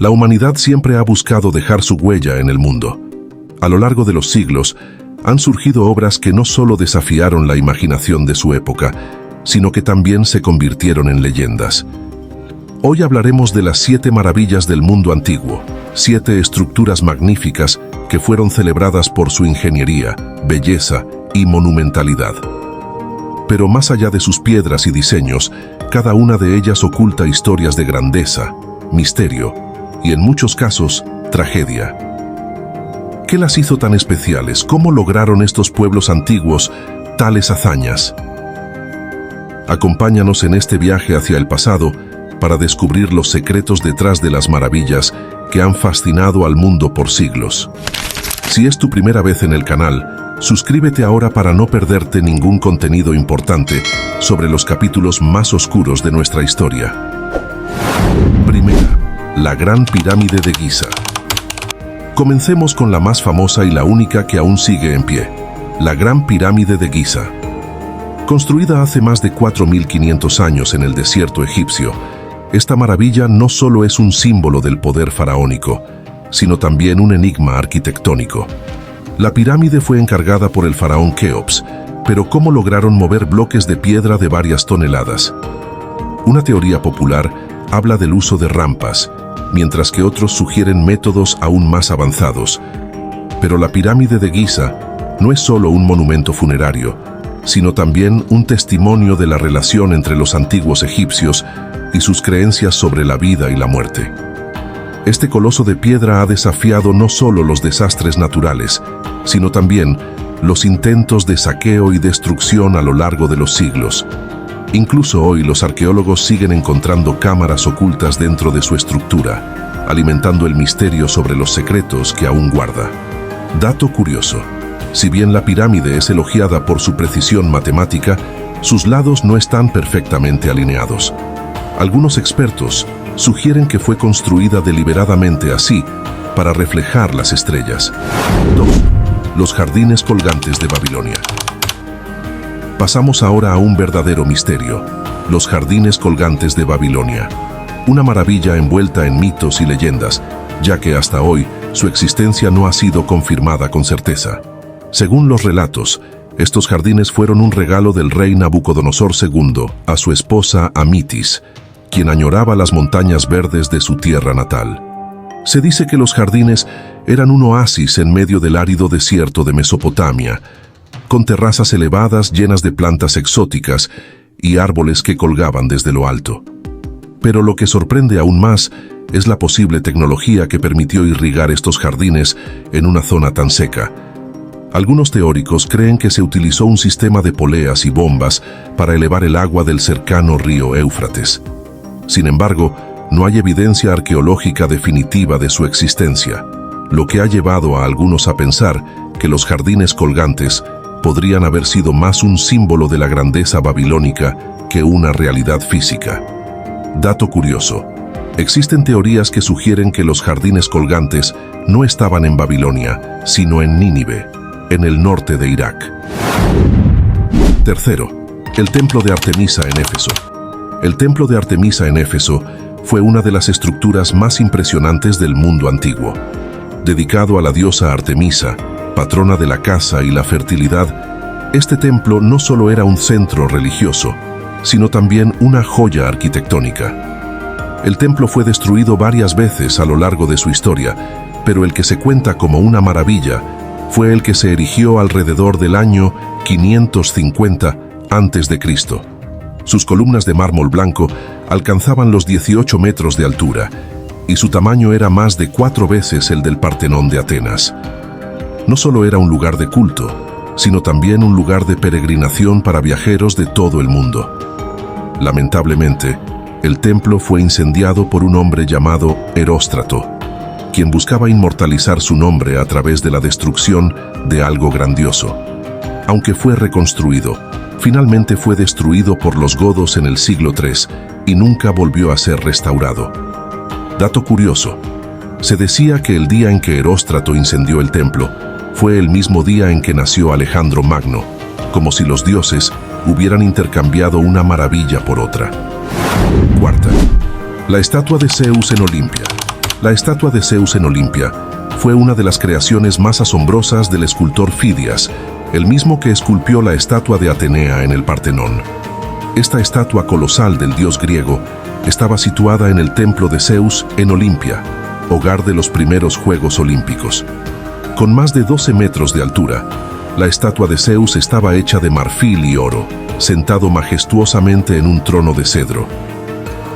La humanidad siempre ha buscado dejar su huella en el mundo. A lo largo de los siglos, han surgido obras que no solo desafiaron la imaginación de su época, sino que también se convirtieron en leyendas. Hoy hablaremos de las 7 maravillas del mundo antiguo, 7 estructuras magníficas que fueron celebradas por su ingeniería, belleza y monumentalidad. Pero más allá de sus piedras y diseños, cada una de ellas oculta historias de grandeza, misterio y, en muchos casos, tragedia. ¿Qué las hizo tan especiales? ¿Cómo lograron estos pueblos antiguos tales hazañas? Acompáñanos en este viaje hacia el pasado para descubrir los secretos detrás de las maravillas que han fascinado al mundo por siglos. Si es tu primera vez en el canal, suscríbete ahora para no perderte ningún contenido importante sobre los capítulos más oscuros de nuestra historia. Primera, la Gran Pirámide de Giza. Comencemos con la más famosa y la única que aún sigue en pie, la Gran Pirámide de Giza. Construida hace más de 4.500 años en el desierto egipcio, esta maravilla no solo es un símbolo del poder faraónico, sino también un enigma arquitectónico. La pirámide fue encargada por el faraón Keops, pero ¿cómo lograron mover bloques de piedra de varias toneladas? Una teoría popular habla del uso de rampas, mientras que otros sugieren métodos aún más avanzados. Pero la pirámide de Giza no es solo un monumento funerario, sino también un testimonio de la relación entre los antiguos egipcios y sus creencias sobre la vida y la muerte. Este coloso de piedra ha desafiado no solo los desastres naturales, sino también los intentos de saqueo y destrucción a lo largo de los siglos. Incluso hoy los arqueólogos siguen encontrando cámaras ocultas dentro de su estructura, alimentando el misterio sobre los secretos que aún guarda. Dato curioso: si bien la pirámide es elogiada por su precisión matemática, sus lados no están perfectamente alineados. Algunos expertos sugieren que fue construida deliberadamente así, para reflejar las estrellas. 2. Los jardines colgantes de Babilonia. Pasamos ahora a un verdadero misterio: los jardines colgantes de Babilonia. Una maravilla envuelta en mitos y leyendas, ya que hasta hoy su existencia no ha sido confirmada con certeza. Según los relatos, estos jardines fueron un regalo del rey Nabucodonosor II a su esposa Amitis, quien añoraba las montañas verdes de su tierra natal. Se dice que los jardines eran un oasis en medio del árido desierto de Mesopotamia, con terrazas elevadas llenas de plantas exóticas y árboles que colgaban desde lo alto. Pero lo que sorprende aún más es la posible tecnología que permitió irrigar estos jardines en una zona tan seca. Algunos teóricos creen que se utilizó un sistema de poleas y bombas para elevar el agua del cercano río Éufrates. Sin embargo, no hay evidencia arqueológica definitiva de su existencia, lo que ha llevado a algunos a pensar que los jardines colgantes podrían haber sido más un símbolo de la grandeza babilónica que una realidad física. Dato curioso: existen teorías que sugieren que los jardines colgantes no estaban en Babilonia, sino en Nínive, en el norte de Irak. Tercero, el Templo de Artemisa en Éfeso. El Templo de Artemisa en Éfeso fue una de las estructuras más impresionantes del mundo antiguo. Dedicado a la diosa Artemisa, patrona de la caza y la fertilidad, este templo no solo era un centro religioso, sino también una joya arquitectónica. El templo fue destruido varias veces a lo largo de su historia, pero el que se cuenta como una maravilla fue el que se erigió alrededor del año 550 a.C. Sus columnas de mármol blanco alcanzaban los 18 metros de altura y su tamaño era más de 4 veces el del Partenón de Atenas. No solo era un lugar de culto, sino también un lugar de peregrinación para viajeros de todo el mundo. Lamentablemente, el templo fue incendiado por un hombre llamado Eróstrato, quien buscaba inmortalizar su nombre a través de la destrucción de algo grandioso. Aunque fue reconstruido, finalmente fue destruido por los godos en el siglo III y nunca volvió a ser restaurado. Dato curioso: se decía que el día en que Eróstrato incendió el templo fue el mismo día en que nació Alejandro Magno, como si los dioses hubieran intercambiado una maravilla por otra. Cuarta, la estatua de Zeus en Olimpia. La estatua de Zeus en Olimpia fue una de las creaciones más asombrosas del escultor Fidias, el mismo que esculpió la estatua de Atenea en el Partenón. Esta estatua colosal del dios griego estaba situada en el templo de Zeus en Olimpia, hogar de los primeros Juegos Olímpicos. Con más de 12 metros de altura, la estatua de Zeus estaba hecha de marfil y oro, sentado majestuosamente en un trono de cedro.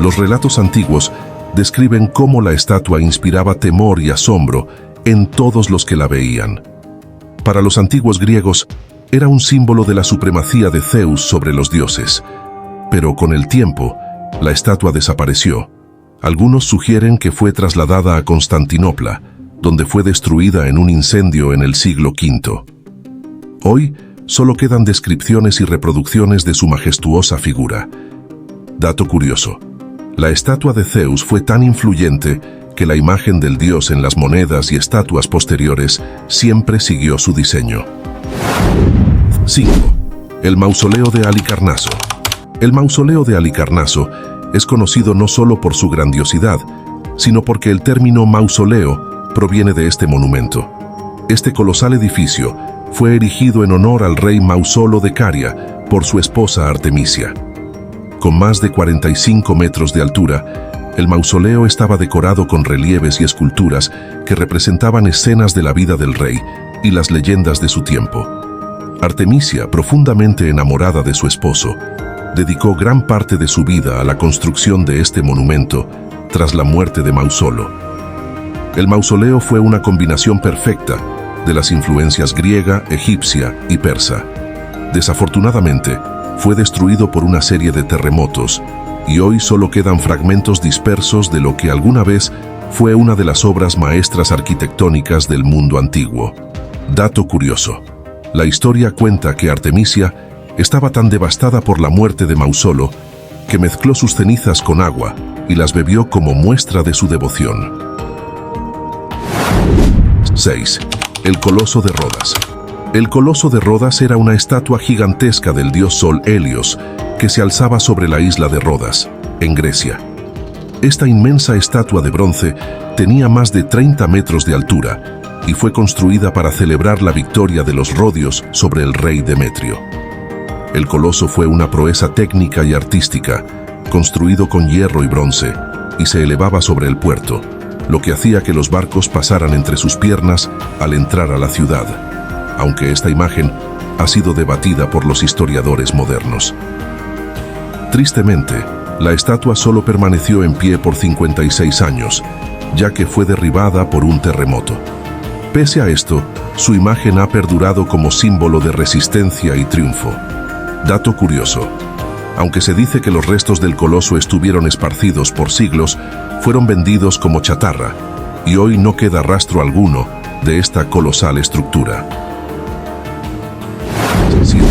Los relatos antiguos describen cómo la estatua inspiraba temor y asombro en todos los que la veían. Para los antiguos griegos, era un símbolo de la supremacía de Zeus sobre los dioses. Pero con el tiempo, la estatua desapareció. Algunos sugieren que fue trasladada a Constantinopla, donde fue destruida en un incendio en el siglo V. Hoy, solo quedan descripciones y reproducciones de su majestuosa figura. Dato curioso: la estatua de Zeus fue tan influyente que la imagen del dios en las monedas y estatuas posteriores siempre siguió su diseño. 5. El mausoleo de Halicarnaso. El mausoleo de Halicarnaso es conocido no solo por su grandiosidad, sino porque el término mausoleo proviene de este monumento. Este colosal edificio fue erigido en honor al rey Mausolo de Caria por su esposa Artemisia. Con más de 45 metros de altura, el mausoleo estaba decorado con relieves y esculturas que representaban escenas de la vida del rey y las leyendas de su tiempo. Artemisia, profundamente enamorada de su esposo, dedicó gran parte de su vida a la construcción de este monumento tras la muerte de Mausolo. El mausoleo fue una combinación perfecta de las influencias griega, egipcia y persa. Desafortunadamente, fue destruido por una serie de terremotos y hoy solo quedan fragmentos dispersos de lo que alguna vez fue una de las obras maestras arquitectónicas del mundo antiguo. Dato curioso: la historia cuenta que Artemisia estaba tan devastada por la muerte de Mausolo que mezcló sus cenizas con agua y las bebió como muestra de su devoción. 6. El Coloso de Rodas. El Coloso de Rodas era una estatua gigantesca del dios Sol Helios que se alzaba sobre la isla de Rodas, en Grecia. Esta inmensa estatua de bronce tenía más de 30 metros de altura y fue construida para celebrar la victoria de los rodios sobre el rey Demetrio. El coloso fue una proeza técnica y artística, construido con hierro y bronce, y se elevaba sobre el puerto, lo que hacía que los barcos pasaran entre sus piernas al entrar a la ciudad, aunque esta imagen ha sido debatida por los historiadores modernos. Tristemente, la estatua solo permaneció en pie por 56 años, ya que fue derribada por un terremoto. Pese a esto, su imagen ha perdurado como símbolo de resistencia y triunfo. Dato curioso: aunque se dice que los restos del coloso estuvieron esparcidos por siglos, fueron vendidos como chatarra, y hoy no queda rastro alguno de esta colosal estructura. 7.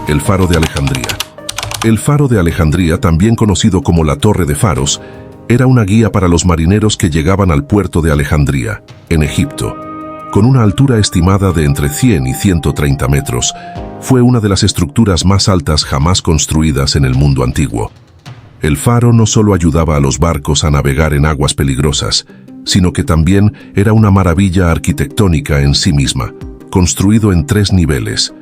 El Faro de Alejandría. El Faro de Alejandría, también conocido como la Torre de Faros, era una guía para los marineros que llegaban al puerto de Alejandría, en Egipto. Con una altura estimada de entre 100 y 130 metros, fue una de las estructuras más altas jamás construidas en el mundo antiguo. El faro no solo ayudaba a los barcos a navegar en aguas peligrosas, sino que también era una maravilla arquitectónica en sí misma, construido en 3 niveles: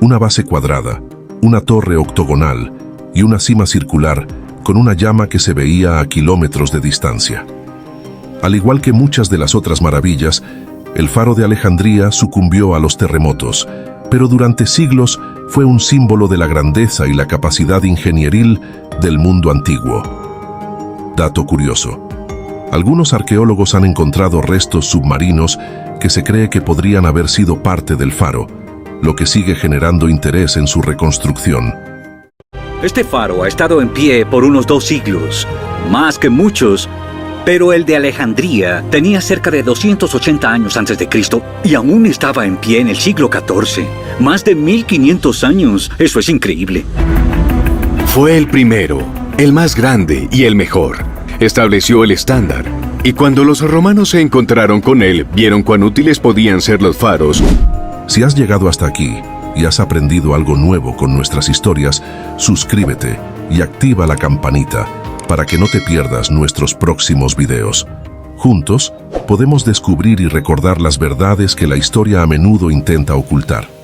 una base cuadrada, una torre octogonal y una cima circular con una llama que se veía a kilómetros de distancia. Al igual que muchas de las otras maravillas, el Faro de Alejandría sucumbió a los terremotos, pero durante siglos fue un símbolo de la grandeza y la capacidad ingenieril del mundo antiguo. Dato curioso: algunos arqueólogos han encontrado restos submarinos que se cree que podrían haber sido parte del faro, lo que sigue generando interés en su reconstrucción. Este faro ha estado en pie por unos 2 siglos, más que muchos, pero el de Alejandría tenía cerca de 280 años antes de Cristo y aún estaba en pie en el siglo XIV. Más de 1500 años, eso es increíble. Fue el primero, el más grande y el mejor. Estableció el estándar, y cuando los romanos se encontraron con él, vieron cuán útiles podían ser los faros. Si has llegado hasta aquí y has aprendido algo nuevo con nuestras historias, suscríbete y activa la campanita para que no te pierdas nuestros próximos videos. Juntos, podemos descubrir y recordar las verdades que la historia a menudo intenta ocultar.